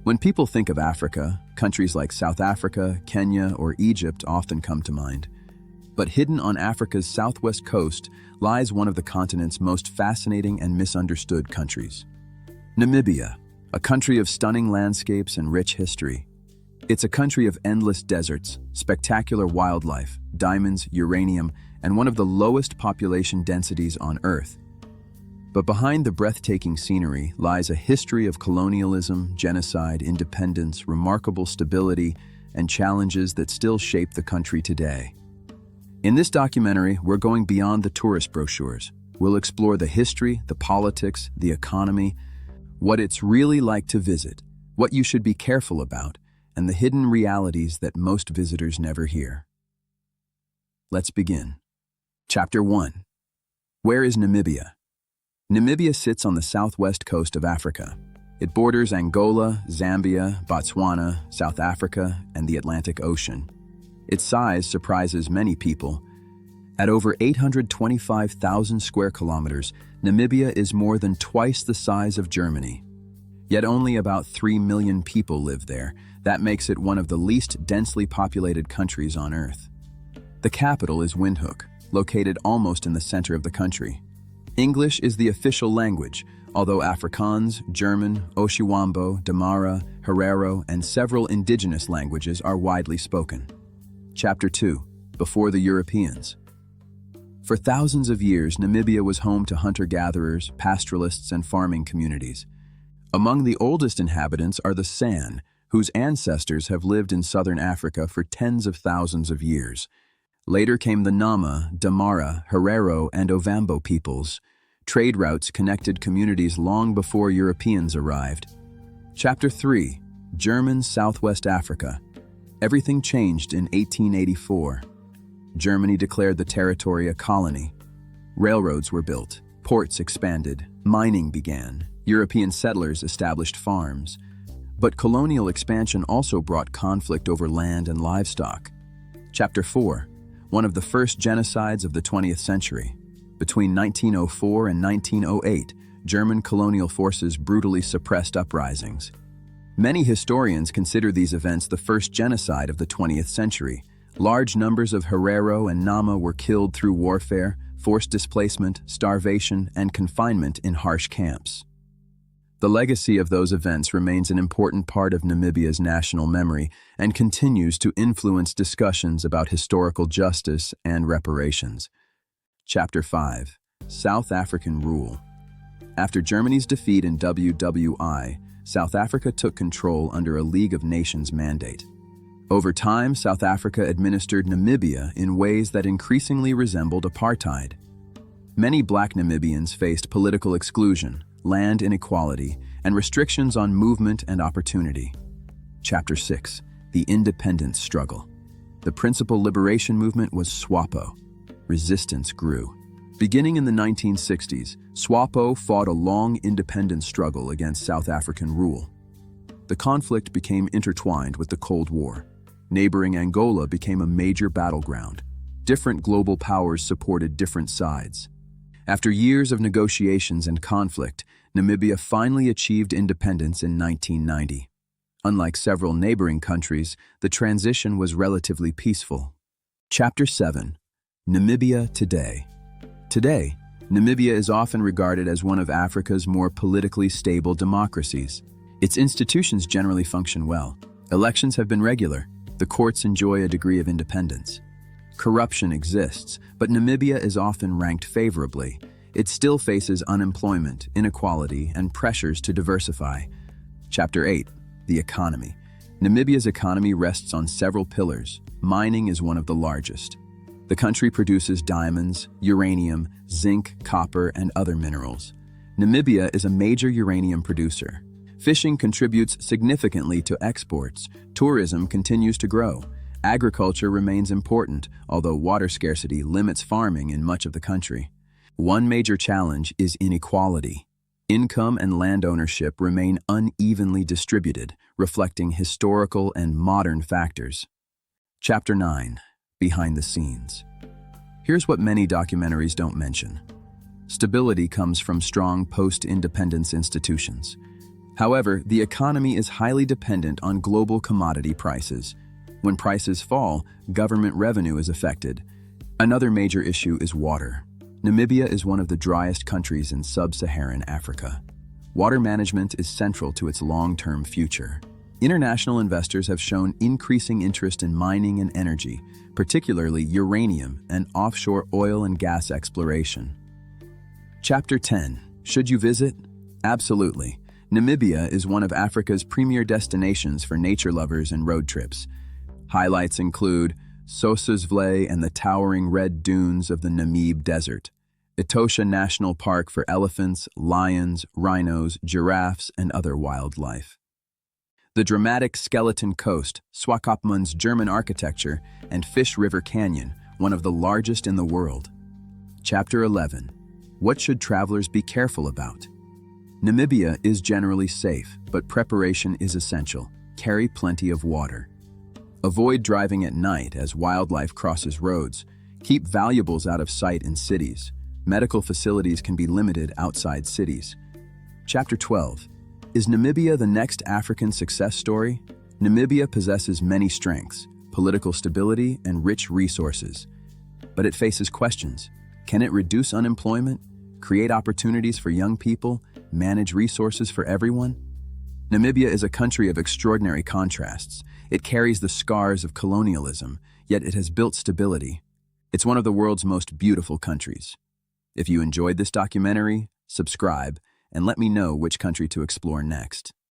When people think of Africa, countries like South Africa, Kenya, or Egypt often come to mind. But hidden on Africa's southwest coast lies one of the continent's most fascinating and misunderstood countries. Namibia, a country of stunning landscapes and rich history. It's a country of endless deserts, spectacular wildlife, diamonds, uranium, and one of the lowest population densities on Earth. But behind the breathtaking scenery lies a history of colonialism, genocide, independence, remarkable stability, and challenges that still shape the country today. In this documentary, we're going beyond the tourist brochures. We'll explore the history, the politics, the economy, what it's really like to visit, what you should be careful about, and the hidden realities that most visitors never hear. Let's begin. Chapter 1. Where is Namibia? Namibia sits on the southwest coast of Africa. It borders Angola, Zambia, Botswana, South Africa, and the Atlantic Ocean. Its size surprises many people. At over 825,000 square kilometers, Namibia is more than twice the size of Germany. Yet only about 3 million people live there. That makes it one of the least densely populated countries on Earth. The capital is Windhoek, located almost in the center of the country. English is the official language, although Afrikaans, German, Oshiwambo, Damara, Herero, and several indigenous languages are widely spoken. Chapter 2. Before the Europeans. For thousands of years, Namibia was home to hunter-gatherers, pastoralists, and farming communities. Among the oldest inhabitants are the San, whose ancestors have lived in southern Africa for tens of thousands of years. Later came the Nama, Damara, Herero, and Ovambo peoples. Trade routes connected communities long before Europeans arrived. Chapter 3. German Southwest Africa. Everything changed in 1884. Germany declared the territory a colony. Railroads were built, ports expanded, mining began, European settlers established farms. But colonial expansion also brought conflict over land and livestock. Chapter 4. One of the first genocides of the 20th century. Between 1904 and 1908, German colonial forces brutally suppressed uprisings. Many historians consider these events the first genocide of the 20th century. Large numbers of Herero and Nama were killed through warfare, forced displacement, starvation, and confinement in harsh camps. The legacy of those events remains an important part of Namibia's national memory and continues to influence discussions about historical justice and reparations. Chapter 5. South African Rule. After Germany's defeat in WWI, South Africa took control under a League of Nations mandate. Over time, South Africa administered Namibia in ways that increasingly resembled apartheid. Many black Namibians faced political exclusion, land inequality, and restrictions on movement and opportunity. Chapter 6. The Independence Struggle. The principal liberation movement was SWAPO. Resistance grew. Beginning in the 1960s, SWAPO fought a long independence struggle against South African rule. The conflict became intertwined with the Cold War. Neighboring Angola became a major battleground. Different global powers supported different sides. After years of negotiations and conflict, Namibia finally achieved independence in 1990. Unlike several neighboring countries, the transition was relatively peaceful. Chapter 7. Namibia Today. Today, Namibia is often regarded as one of Africa's more politically stable democracies. Its institutions generally function well. Elections have been regular. The courts enjoy a degree of independence. Corruption exists, but Namibia is often ranked favorably. It still faces unemployment, inequality, and pressures to diversify. Chapter 8. The Economy. Namibia's economy rests on several pillars. Mining is one of the largest. The country produces diamonds, uranium, zinc, copper, and other minerals. Namibia is a major uranium producer. Fishing contributes significantly to exports. Tourism continues to grow. Agriculture remains important, although water scarcity limits farming in much of the country. One major challenge is inequality. Income and land ownership remain unevenly distributed, reflecting historical and modern factors. Chapter 9. Behind the Scenes. Here's what many documentaries don't mention. Stability comes from strong post-independence institutions. However, the economy is highly dependent on global commodity prices. When prices fall, government revenue is affected. Another major issue is water. Namibia is one of the driest countries in sub-Saharan Africa. Water management is central to its long-term future. International investors have shown increasing interest in mining and energy, particularly uranium and offshore oil and gas exploration. Chapter 10. Should you visit? Absolutely. Namibia is one of Africa's premier destinations for nature lovers and road trips. Highlights include Sossusvlei and the towering red dunes of the Namib Desert, Etosha National Park for elephants, lions, rhinos, giraffes, and other wildlife. The dramatic Skeleton Coast, Swakopmund's German architecture, and Fish River Canyon, one of the largest in the world. Chapter 11. What should travelers be careful about? Namibia is generally safe, but preparation is essential. Carry plenty of water. Avoid driving at night as wildlife crosses roads. Keep valuables out of sight in cities. Medical facilities can be limited outside cities. Chapter 12. Is Namibia the next African success story? Namibia possesses many strengths, political stability, and rich resources. But it faces questions. Can it reduce unemployment, create opportunities for young people, manage resources for everyone? Namibia is a country of extraordinary contrasts. It carries the scars of colonialism, yet it has built stability. It's one of the world's most beautiful countries. If you enjoyed this documentary, subscribe, and let me know which country to explore next.